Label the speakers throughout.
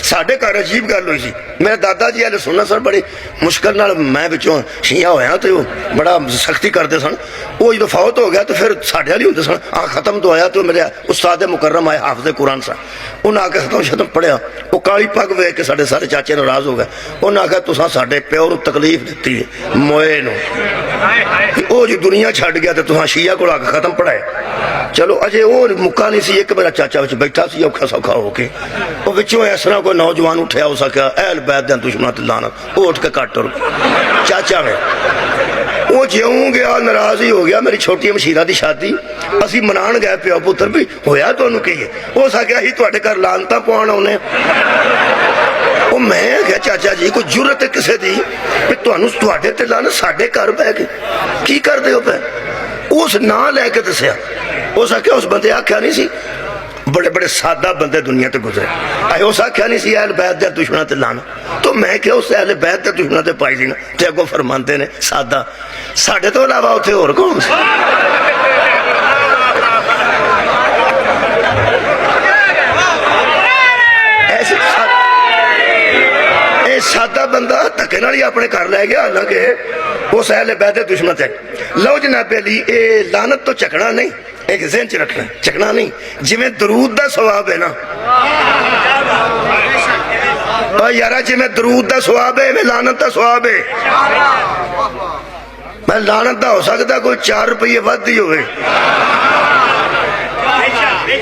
Speaker 1: साढ़े घर अजीब गल हुई सी। मेरे दादा जी हले सुनना सर बड़ी मुश्किल नाल मैं विचों शिया होया तो बड़ा सख्ती करते सन। वो जो फौत हो गया तो फिर साढ़े वाली होंगे सन। खत्म तो आया तो मेरे उस्ताद मुकर्रम आए हाफिज़े कुरान सा, उन्हें आके खत्म शतम पढ़िया। वो काली पग वेख के साढ़े सारे चाचे नाराज हो गए। उन्हें आख्या तुसां साढ़े प्यो नूं तकलीफ दित्ती है मोए नूं, वो जी दुनिया छड्ड गया तो तुसां शिया कोल आके खत्म पढ़ाए। चलो अजे वो मुक्का नहीं सी। एक मेरा चाचा विच बैठा सी औखा सौखा होके, वो विचों इस तरह कोई नौजवान उठिया हो सकिया अहल बैत दे दुश्मनां ते लानत, वो उठ के कट टुर चाचा में वो ज्यों गया नाराज ही हो गया। मेरी छोटी मशीरा की शादी असी मनान गए प्यो पुत्र भी होया तुहानूं की है। हो सकिया असीं तुहाडे घर लानतां पाउण आउणे। वो मैं क्या चाचा जी कोई जुरत है किसी की भी तुहानूं तुहाडे ते लानत साडे घर बह के की करदे हो पे? उस ना लैके दसिया। उस आख्या उस बंदे आख्या नहीं सी, बड़े बड़े सादा बंदे दुनिया ते गुजरे, अरे उस आख्या नहीं सी अहल बैत दे दुश्मनां ते लाना। तो मैं क्या उस अहल बैत दे दुश्मनां ते पाई सी ना ते अगों फरमांदे ने सादा साडे तो इलावा उत्थे होर कौन सी? सादा बंदा धक्के नाल ही अपने घर लै गया, हालांकि उस अहले बैत दे दुश्मन ते। लो जनाबे अली ये लानत तो चकना नहीं, एक ज़हन च रखना, चकना नहीं। जिवें दरूद दा सवाब है ना यारा, जिवें दरूद दा सवाब है लानत दा सवाब है। मैं लानत दा हो सकता कोई 4 रुपये वध ही होवे।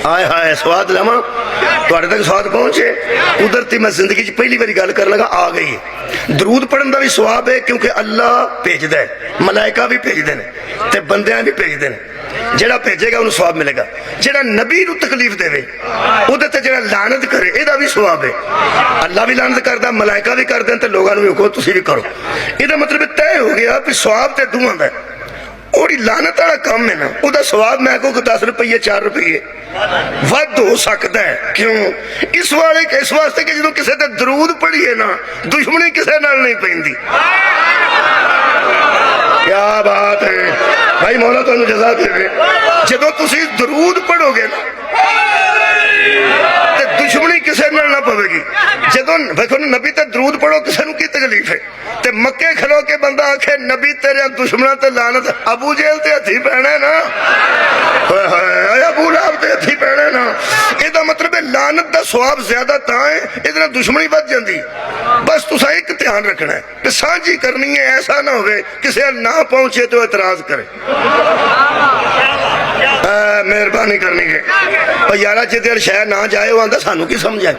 Speaker 1: हाय हाय स्वाद लवा तुहाडे तक स्वाद पहुंचे। कुदरती मैं जिंदगी च पहली बारी गल कर लगा आ गई है। दरूद पढ़न का भी सवाब है क्योंकि अल्लाह भेजदा है, मलाइका भी भेजदे ने ते बंदियां भी भेजदे ने। जेड़ा भेजेगा उन्हें सवाब मिलेगा। जेड़ा नबी नूं तकलीफ देवे उहदे ते जेड़ा लानत करे इहदा भी सवाब है। अल्लाह भी लानत करदा, मलाइका भी करदे ते लोगां नूं भी हुक्म तुसीं भी करो। इहदा मतलब तय हो गया कि सवाब ते दूहां दा। ओड़ी लानत वाला काम है ना उहदा सवाब मैं को 10 रुपये 4 रुपये वध हो सकता है। क्यों? इस वास्ते कि जो किसी ते दरूद पढ़ीए ना दुश्मनी किसी नाल नहीं पैंदी। क्या बात है भाई, मौला तुहानूं जज़ा देवे। जदों तुसीं दरूद पढ़ोगे ना ते दुश्मनी किसी नाल ना पवेगी। जदों देखो नबी ते दरूद पढ़ो किसी नूं की तकलीफ है ते मक्के खलो के बंदा आखे नबी तेरे दुश्मनां ते लानत, अबू जेल ते हथी पैना ना, अबू लाहब ते हथी पैना ना। इहदा मतलब है लानत दा सवाब ज्यादा तां है इहदे नाल दुश्मनी वध जांदी। बस तुसां एक ध्यान रखना है कि सांझी करनी है, ऐसा ना होवे किसी ना पहुंचे तो एतराज करे। मेहरबानी करनी है यारा जिदे शह ना जाए वो आंदा सानू की समझ आए।